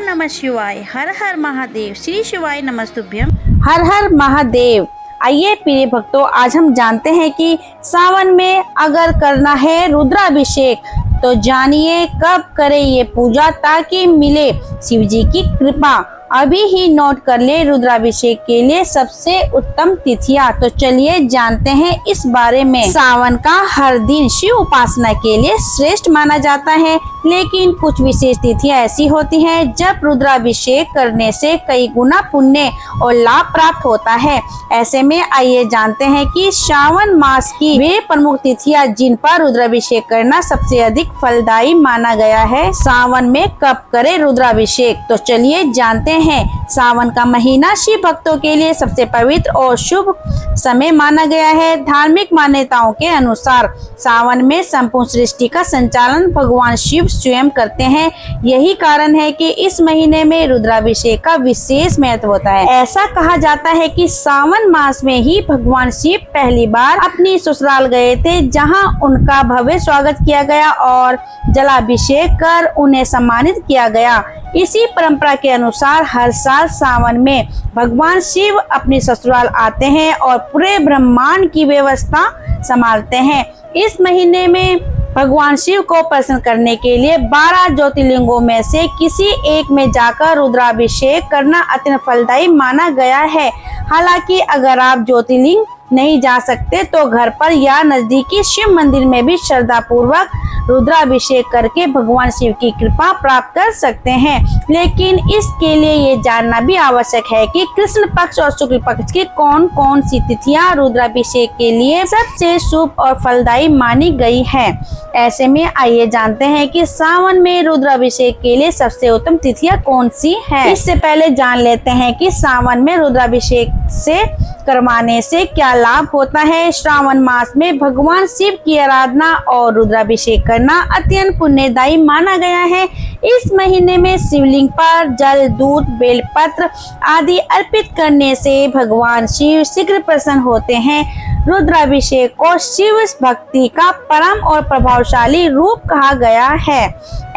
नमः शिवाय। हर हर महादेव। श्री शिवाय नमस्तुभ्यम। हर हर महादेव। आइए प्रिय भक्तों, आज हम जानते हैं कि सावन में अगर करना है रुद्राभिषेक तो जानिए कब करें ये पूजा ताकि मिले शिव जी की कृपा। अभी ही नोट कर ले रुद्राभिषेक के लिए सबसे उत्तम तिथियां। तो चलिए जानते हैं इस बारे में। सावन का हर दिन शिव उपासना के लिए श्रेष्ठ माना जाता है, लेकिन कुछ विशेष तिथियां ऐसी होती हैं जब रुद्राभिषेक करने से कई गुना पुण्य और लाभ प्राप्त होता है। ऐसे में आइए जानते हैं कि श्रावण मास की वे प्रमुख तिथियां जिन पर रुद्राभिषेक करना सबसे अधिक फलदायी माना गया है। सावन में कब करें रुद्राभिषेक, तो चलिए जानते हैं। सावन का महीना शिव भक्तों के लिए सबसे पवित्र और शुभ समय माना गया है। धार्मिक मान्यताओं के अनुसार सावन में संपूर्ण सृष्टि का संचालन भगवान शिव स्वयं करते हैं। यही कारण है कि इस महीने में रुद्राभिषेक का विशेष महत्व होता है। ऐसा कहा जाता है कि सावन मास में ही भगवान शिव पहली बार अपनी ससुराल गए थे, जहां उनका भव्य स्वागत किया गया और जलाभिषेक कर उन्हें सम्मानित किया गया। इसी परंपरा के अनुसार हर साल सावन में भगवान शिव अपने ससुराल आते हैं और पूरे ब्रह्मांड की व्यवस्था संभालते हैं। इस महीने में भगवान शिव को प्रसन्न करने के लिए 12 ज्योतिर्लिंगों में से किसी एक में जाकर रुद्राभिषेक करना अत्यंत फलदायी माना गया है। हालांकि अगर आप ज्योतिर्लिंग नहीं जा सकते तो घर पर या नजदीकी शिव मंदिर में भी श्रद्धा पूर्वक रुद्राभिषेक करके भगवान शिव की कृपा प्राप्त कर सकते हैं। लेकिन इसके लिए ये जानना भी आवश्यक है कि कृष्ण पक्ष और शुक्ल पक्ष की कौन कौन सी तिथियां रुद्राभिषेक के लिए सबसे शुभ और फलदायी मानी गई है। ऐसे में आइए जानते हैं कि सावन में रुद्राभिषेक के लिए सबसे उत्तम तिथियां कौन सी है। इससे पहले जान लेते हैं कि सावन में रुद्राभिषेक से करवाने से क्या लाभ होता है। श्रावण मास में भगवान शिव की आराधना और रुद्राभिषेक करना अत्यंत पुण्यदायी माना गया है। इस महीने में शिवलिंग पर जल, दूध, बेलपत्र आदि अर्पित करने से भगवान शिव शीघ्र प्रसन्न होते हैं। रुद्राभिषेक को शिव भक्ति का परम और प्रभावशाली रूप कहा गया है।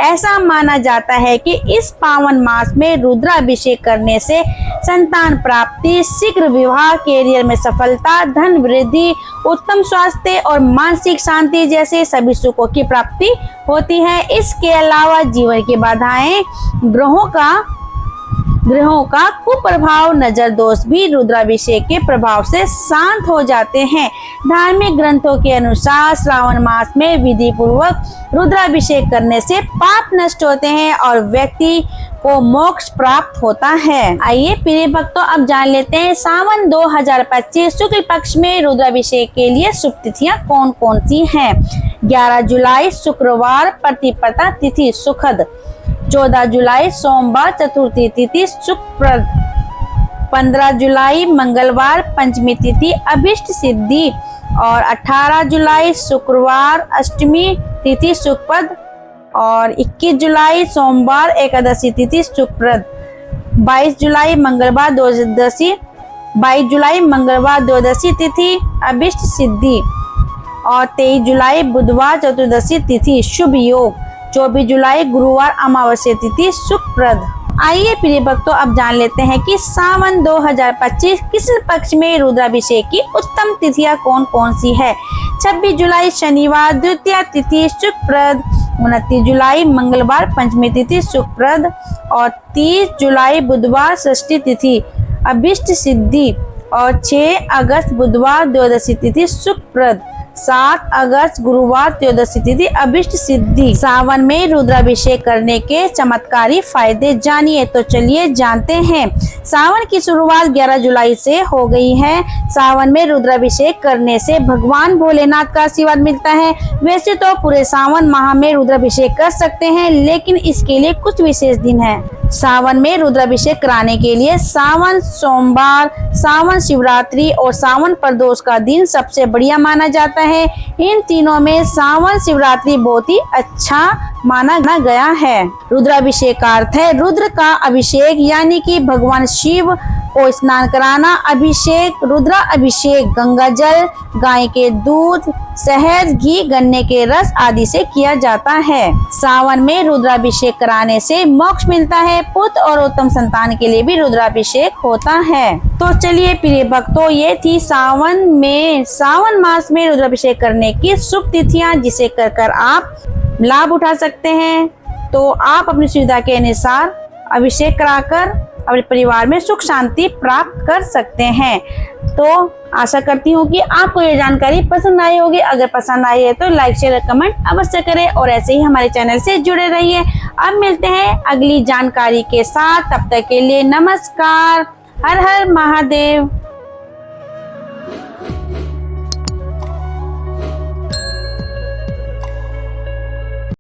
ऐसा माना जाता है कि इस पावन मास में रुद्राभिषेक करने से संतान प्राप्ति, शीघ्र विवाह, कैरियर में सफलता, धन वृद्धि, उत्तम स्वास्थ्य और मानसिक शांति जैसे सभी सुखों की प्राप्ति होती है। इसके अलावा जीवन की बाधाएं, ग्रहों का कुप्रभाव, नजर दोष भी रुद्राभिषेक के प्रभाव से शांत हो जाते हैं। धार्मिक ग्रंथों के अनुसार श्रावण मास में विधि पूर्वक रुद्राभिषेक करने से पाप नष्ट होते हैं और व्यक्ति को मोक्ष प्राप्त होता है। आइए प्रिय भक्तों, अब जान लेते हैं सावन 2025 शुक्ल पक्ष में रुद्राभिषेक के लिए शुभ तिथियां कौन कौन सी हैं। 11 जुलाई शुक्रवार प्रतिपदा तिथि सुखद, 14 जुलाई सोमवार चतुर्थी तिथि सुखप्रद, 15 जुलाई मंगलवार पंचमी तिथि अभिष्ट सिद्धि और 18 जुलाई शुक्रवार अष्टमी तिथि सुखप्रद और 21 जुलाई सोमवार एकादशी तिथि सुखप्रद, 22 जुलाई मंगलवार द्वादशी तिथि अभिष्ट सिद्धि और 23 जुलाई बुधवार चतुर्दशी तिथि शुभ योग, 24 जुलाई गुरुवार अमावस्या तिथि सुखप्रद। आइए प्रिय भक्तों, अब जान लेते हैं कि सावन 2025 कृष्ण पक्ष में रुद्राभिषेक की उत्तम तिथियां कौन कौन सी है। 26 जुलाई शनिवार द्वितीय तिथि सुखप्रद, 29 जुलाई मंगलवार पंचमी तिथि सुखप्रद और 30 जुलाई बुधवार षष्ठी तिथि अभिष्ट सिद्धि और 6 अगस्त बुधवार द्वादशी तिथि सुखप्रद, 7 अगस्त गुरुवार त्रयोदशी तिथि अभिष्ट सिद्धि। सावन में रुद्राभिषेक करने के चमत्कारी फायदे जानिए, तो चलिए जानते हैं। सावन की शुरुआत 11 जुलाई से हो गई है। सावन में रुद्राभिषेक करने से भगवान भोलेनाथ का आशीर्वाद मिलता है। वैसे तो पूरे सावन माह में रुद्राभिषेक कर सकते हैं, लेकिन इसके लिए कुछ विशेष दिन है। सावन में रुद्राभिषेक कराने के लिए सावन सोमवार, सावन शिवरात्रि और सावन प्रदोष का दिन सबसे बढ़िया माना जाता है। इन तीनों में सावन शिवरात्रि बहुत ही अच्छा माना गया है। रुद्राभिषेक का अर्थ है रुद्र का अभिषेक, यानी कि भगवान शिव को स्नान कराना, अभिषेक, रुद्रा अभिषेक गंगा जल, गाय के दूध, शहद, घी, गन्ने के रस आदि से किया जाता है। सावन में रुद्राभिषेक कराने से मोक्ष मिलता है। पुत्र और उत्तम संतान के लिए भी रुद्राभिषेक होता है। तो चलिए प्रिय भक्तों, ये थी सावन मास में रुद्राभिषेक करने की शुभ तिथियां, जिसे कर आप लाभ उठा सकते हैं। तो आप अपनी सुविधा के अनुसार अभिषेक कराकर अपने परिवार में सुख शांति प्राप्त कर सकते हैं। तो आशा करती हूँ कि आपको ये जानकारी पसंद आई होगी। अगर पसंद आई है तो लाइक शेयर कमेंट अवश्य करें और ऐसे ही हमारे चैनल से जुड़े रहिए। अब मिलते हैं अगली जानकारी के साथ, तब तक के लिए नमस्कार। हर हर महादेव।